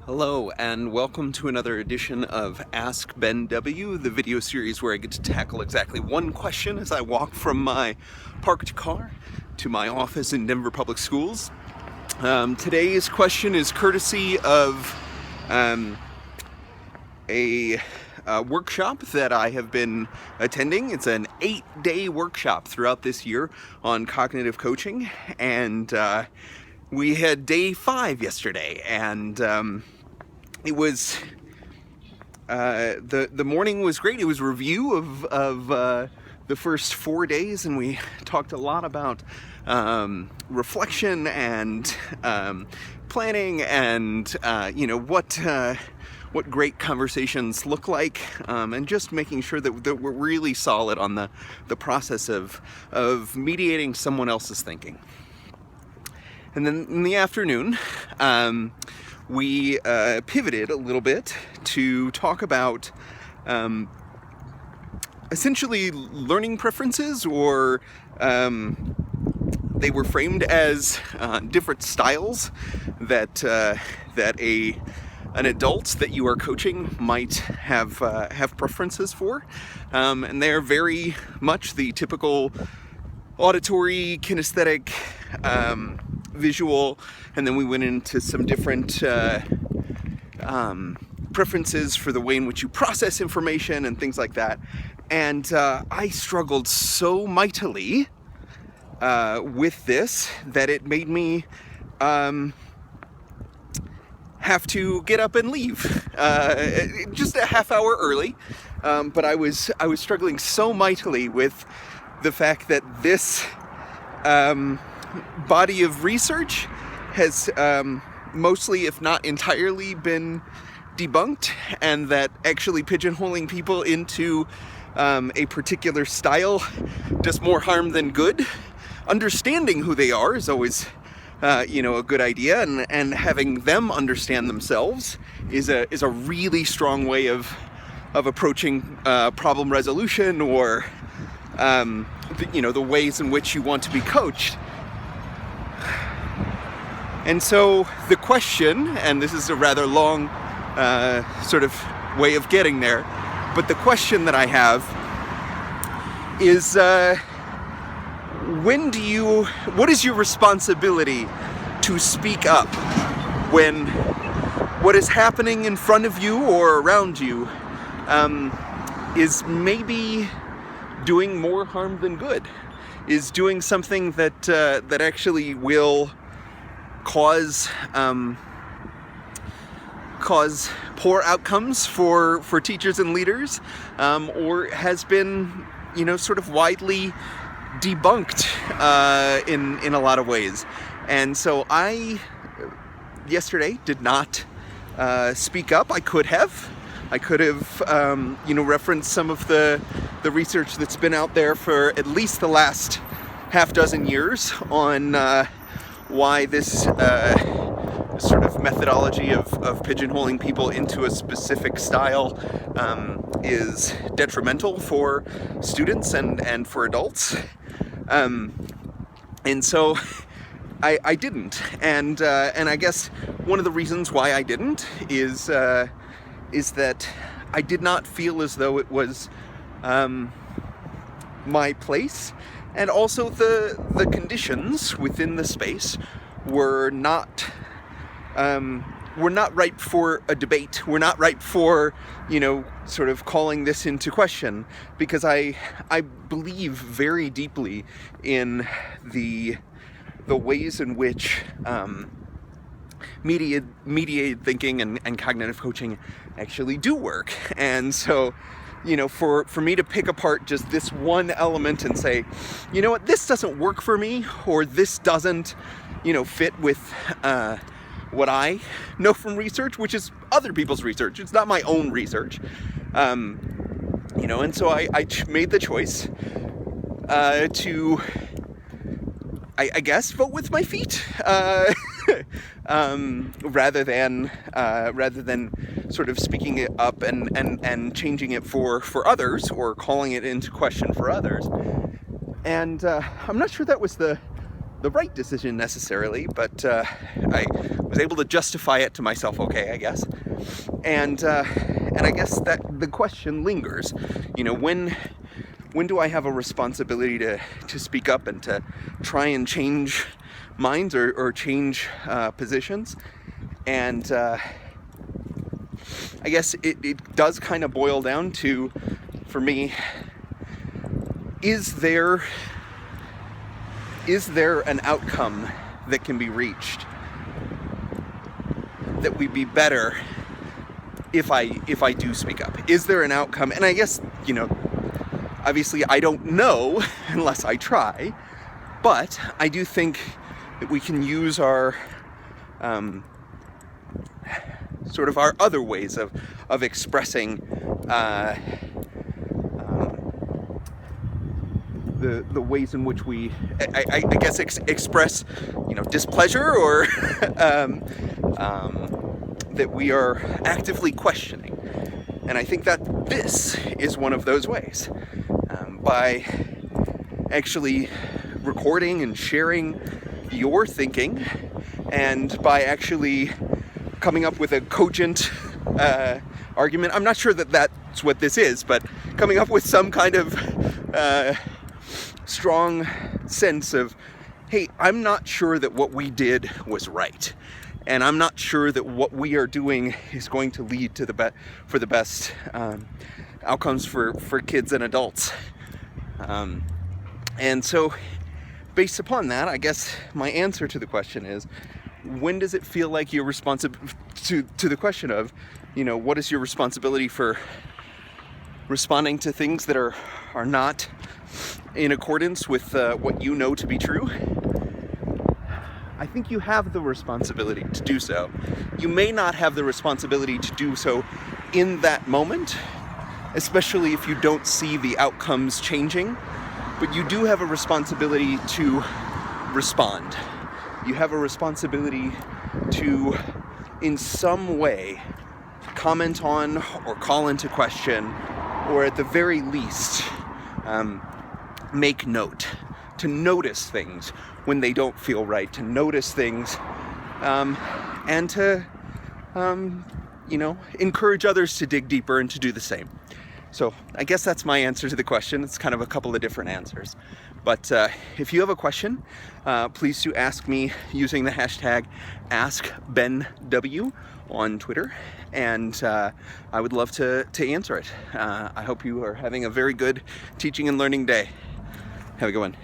Hello and welcome to another edition of Ask Ben W, the video series where I get to tackle exactly one question as I walk from my parked car to my office in Denver Public Schools. Today's question is courtesy of a workshop that I have been attending. It's an 8-day workshop throughout this year on cognitive coaching, and we had day 5 yesterday, and it was the morning was great. It was a review of the first 4 days, and we talked a lot about reflection and planning, and what great conversations look like, and just making sure that we're really solid on the process of mediating someone else's thinking. And then in the afternoon, we pivoted a little bit to talk about essentially learning preferences, or they were framed as different styles that an adult that you are coaching might have preferences for, and they're very much the typical auditory, kinesthetic, visual, and then we went into some different preferences for the way in which you process information and things like that. And I struggled so mightily with this that it made me have to get up and leave just a half hour early. But I was struggling so mightily with the fact that this body of research has mostly, if not entirely, been debunked, and that actually pigeonholing people into a particular style does more harm than good. Understanding who they are is always a good idea, and having them understand themselves is a really strong way of approaching problem resolution, or the ways in which you want to be coached. And so the question, and this is a rather long sort of way of getting there, but the question that I have is, what is your responsibility to speak up when what is happening in front of you or around you is maybe doing more harm than good, is doing something that actually will cause poor outcomes for teachers and leaders, or has been sort of widely debunked in a lot of ways. And so I yesterday did not speak up. I could have referenced some of the research that's been out there for at least the last half dozen years on why this sort of methodology of pigeonholing people into a specific style is detrimental for students and for adults. And so I didn't. And I guess one of the reasons why I didn't is that I did not feel as though it was my place. And also the conditions within the space were not ripe for a debate. We're not ripe for, sort of calling this into question, because I believe very deeply in the ways in which mediated thinking and cognitive coaching actually do work. And so, for me to pick apart just this one element and say, this doesn't work for me, or this doesn't, fit with what I know from research, which is other people's research. It's not my own research. And so I made the choice to, I guess, vote with my feet, rather than sort of speaking it up and changing it for others, or calling it into question for others. And I'm not sure that was the the right decision necessarily, but I was able to justify it to myself okay, I guess. And I guess that the question lingers, you know, when do I have a responsibility to speak up and to try and change minds or change positions? And I guess it does kind of boil down to, for me, is there an outcome that can be reached that would be better if I do speak up? Is there an outcome? And I guess, you know, obviously I don't know unless I try, but I do think that we can use our sort of our other ways of expressing the ways in which we, I guess, express, you know, displeasure or that we are actively questioning. And I think that this is one of those ways. By actually recording and sharing your thinking, and by actually coming up with a cogent argument. I'm not sure that that's what this is, but coming up with some kind of strong sense of, hey, I'm not sure that what we did was right, and I'm not sure that what we are doing is going to lead to the best outcomes for kids and adults. And so, based upon that, I guess my answer to the question is, when does it feel like you're responsible to the question of, you know, what is your responsibility for responding to things that are not in accordance with what you know to be true? I think you have the responsibility to do so. You may not have the responsibility to do so in that moment, especially if you don't see the outcomes changing, but you do have a responsibility to respond. You have a responsibility to, in some way, comment on or call into question, or at the very least, make note, to notice things when they don't feel right, to notice things, and to, you know, encourage others to dig deeper and to do the same. So I guess that's my answer to the question. It's kind of a couple of different answers. But if you have a question, please do ask me using the hashtag AskBenW on Twitter, and I would love to answer it. I hope you are having a very good teaching and learning day. Have a good one.